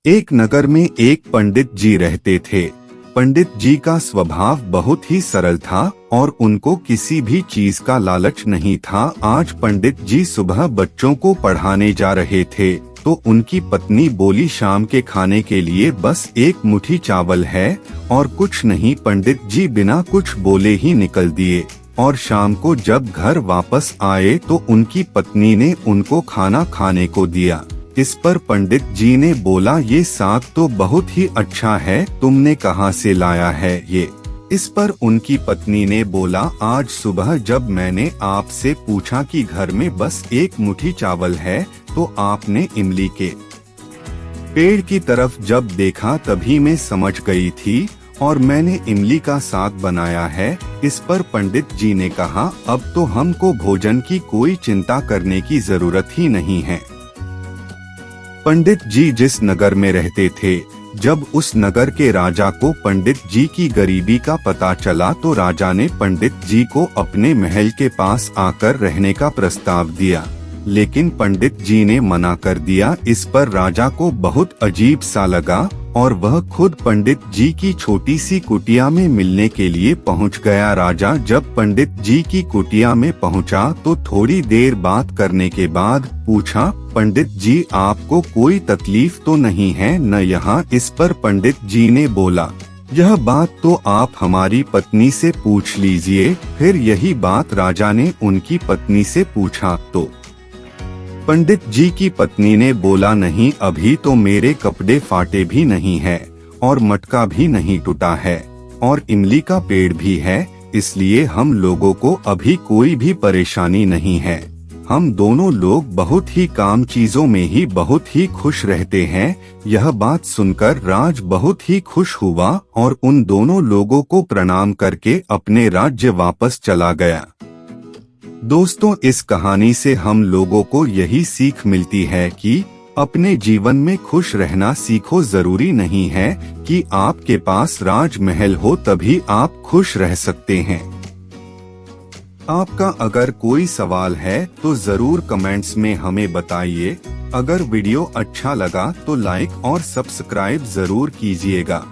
एक नगर में एक पंडित जी रहते थे। पंडित जी का स्वभाव बहुत ही सरल था और उनको किसी भी चीज का लालच नहीं था। आज पंडित जी सुबह बच्चों को पढ़ाने जा रहे थे तो उनकी पत्नी बोली, शाम के खाने के लिए बस एक मुट्ठी चावल है और कुछ नहीं। पंडित जी बिना कुछ बोले ही निकल दिए और शाम को जब घर वापस आए तो उनकी पत्नी ने उनको खाना खाने को दिया। इस पर पंडित जी ने बोला, ये साग तो बहुत ही अच्छा है, तुमने कहाँ से लाया है ये? इस पर उनकी पत्नी ने बोला, आज सुबह जब मैंने आपसे पूछा कि घर में बस एक मुट्ठी चावल है तो आपने इमली के पेड़ की तरफ जब देखा तभी मैं समझ गई थी और मैंने इमली का साग बनाया है। इस पर पंडित जी ने कहा, अब तो हमको भोजन की कोई चिंता करने की जरूरत ही नहीं है। पंडित जी जिस नगर में रहते थे, जब उस नगर के राजा को पंडित जी की गरीबी का पता चला तो राजा ने पंडित जी को अपने महल के पास आकर रहने का प्रस्ताव दिया, लेकिन पंडित जी ने मना कर दिया। इस पर राजा को बहुत अजीब सा लगा और वह खुद पंडित जी की छोटी सी कुटिया में मिलने के लिए पहुंच गया। राजा जब पंडित जी की कुटिया में पहुंचा तो थोड़ी देर बात करने के बाद पूछा, पंडित जी आपको कोई तकलीफ तो नहीं है न यहाँ? इस पर पंडित जी ने बोला, यह बात तो आप हमारी पत्नी से पूछ लीजिए। फिर यही बात राजा ने उनकी पत्नी से पूछा तो पंडित जी की पत्नी ने बोला, नहीं, अभी तो मेरे कपड़े फाटे भी नहीं है और मटका भी नहीं टूटा है और इमली का पेड़ भी है, इसलिए हम लोगों को अभी कोई भी परेशानी नहीं है। हम दोनों लोग बहुत ही काम चीजों में ही बहुत ही खुश रहते हैं। यह बात सुनकर राज बहुत ही खुश हुआ और उन दोनों लोगों को प्रणाम करके अपने राज्य वापस चला गया। दोस्तों, इस कहानी से हम लोगों को यही सीख मिलती है कि अपने जीवन में खुश रहना सीखो। जरूरी नहीं है कि आपके पास राजमहल हो तभी आप खुश रह सकते हैं। आपका अगर कोई सवाल है तो जरूर कमेंट्स में हमें बताइए। अगर वीडियो अच्छा लगा तो लाइक और सब्सक्राइब जरूर कीजिएगा।